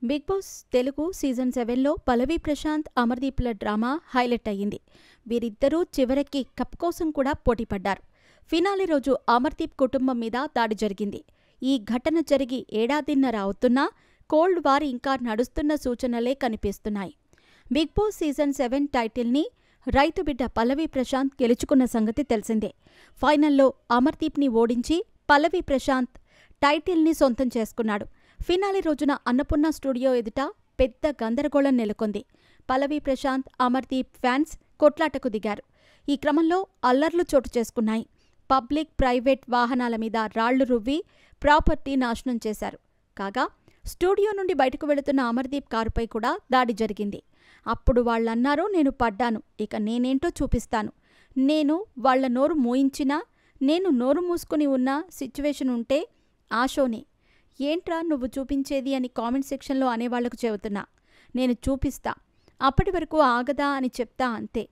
Big boss Telugu season 7లో పల్లవి Prashanth, అమర్దీప్ల drama highlight అయ్యింది. వీరిద్దరూ చివరికి కప్ కోసం కూడా పోటీపడ్డారు. ఫినాలే రోజు అమర్దీప్ కుటుంబం మీద దాడి జరిగింది. ఈ ఘటన జరిగి ఏడాదిన్నర అవుతున్నా కోల్డ్ వార్ ఇంకా నడుస్తున్న సూచనలే కనిపిస్తున్నాయి. బిగ్ బాస్ సీజన్ 7 టైటిల్ని రైతు బిడ్డ పల్లవి ప్రశాంత్ గెలుచుకున్న సంగతి తెలిసిందే. ఫైనల్లో అమర్దీప్ని ఓడించి పల్లవి ప్రశాంత్ టైటిల్ని సొంతం చేసుకున్నాడు. ఫినాలే రోజున అన్నపూర్ణ స్టూడియో ఎదుట పెద్ద గందరగోళం నెలకొంది. పల్లవి ప్రశాంత్, అమర్దీప్ ఫ్యాన్స్ కొట్లాటకు దిగారు. ఈ క్రమంలో అల్లర్లు చోటు చేసుకున్నాయి. పబ్లిక్, ప్రైవేట్ వాహనాల మీద రాళ్లు రువ్వి ప్రాపర్టీ నాశనం చేశారు. కాగా స్టూడియో నుండి బయటకు వెళుతున్న అమర్దీప్ కారుపై కూడా దాడి జరిగింది. అప్పుడు వాళ్లన్నారు, నేను పడ్డాను, ఇక నేనేంటో చూపిస్తాను. నేను వాళ్ల నోరు మూయించినా, నేను నోరు మూసుకుని ఉన్న సిచ్యువేషన్ ఉంటే ఆ షోనే. ఏంట్రా నువ్వు చూపించేది అని కామెంట్ సెక్షన్లో అనేవాళ్లకు చెబుతున్నా. నేను చూపిస్తా, అప్పటి వరకు ఆగదా అని చెప్తా అంతే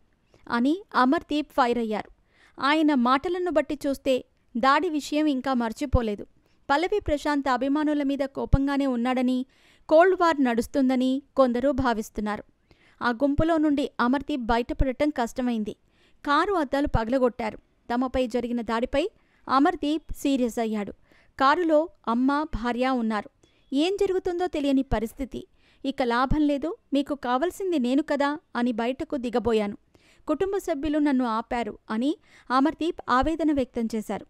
అని అమర్దీప్ ఫైర్ అయ్యారు. ఆయన మాటలను బట్టి చూస్తే దాడి విషయం ఇంకా మర్చిపోలేదు. పల్లవి ప్రశాంత్ అభిమానుల మీద కోపంగానే ఉన్నాడని, కోల్డ్ వార్ నడుస్తుందని కొందరు భావిస్తున్నారు. ఆ గుంపులో నుండి అమర్దీప్ బయటపడటం కష్టమైంది. కారు అద్దాలు పగలగొట్టారు. తమపై జరిగిన దాడిపై అమర్దీప్ సీరియస్ అయ్యాడు. కారులో అమ్మ, భార్య ఉన్నారు. ఏం జరుగుతుందో తెలియని పరిస్థితి. ఇక లాభం లేదు, మీకు కావలసింది నేను కదా అని బయటకు దిగబోయాను. కుటుంబ సభ్యులు నన్ను ఆపారు అని అమర్దీప్ ఆవేదన వ్యక్తం చేశారు.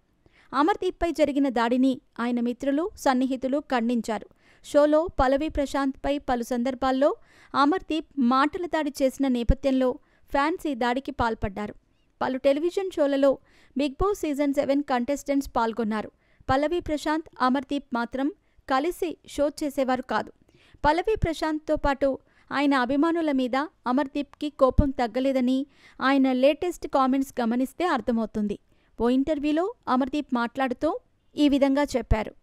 అమర్దీప్పై జరిగిన దాడిని ఆయన మిత్రులు, సన్నిహితులు ఖండించారు. షోలో పల్లవి ప్రశాంత్పై పలు సందర్భాల్లో అమర్దీప్ మాటల దాడి చేసిన నేపథ్యంలో ఫ్యాన్స్ ఈ దాడికి పాల్పడ్డారు. పలు టెలివిజన్ షోలలో బిగ్ బాస్ సీజన్ 7 కంటెస్టెంట్స్ పాల్గొన్నారు. పల్లవి ప్రశాంత్, అమర్దీప్ మాత్రం కలిసి షో చేసేవారు కాదు. పల్లవి ప్రశాంత్తో పాటు ఆయన అభిమానుల మీద అమర్దీప్కి కోపం తగ్గలేదని ఆయన లేటెస్ట్ కామెంట్స్ గమనిస్తే అర్థమవుతుంది. ఓ ఇంటర్వ్యూలో అమర్దీప్ మాట్లాడుతూ ఈ విధంగా చెప్పారు.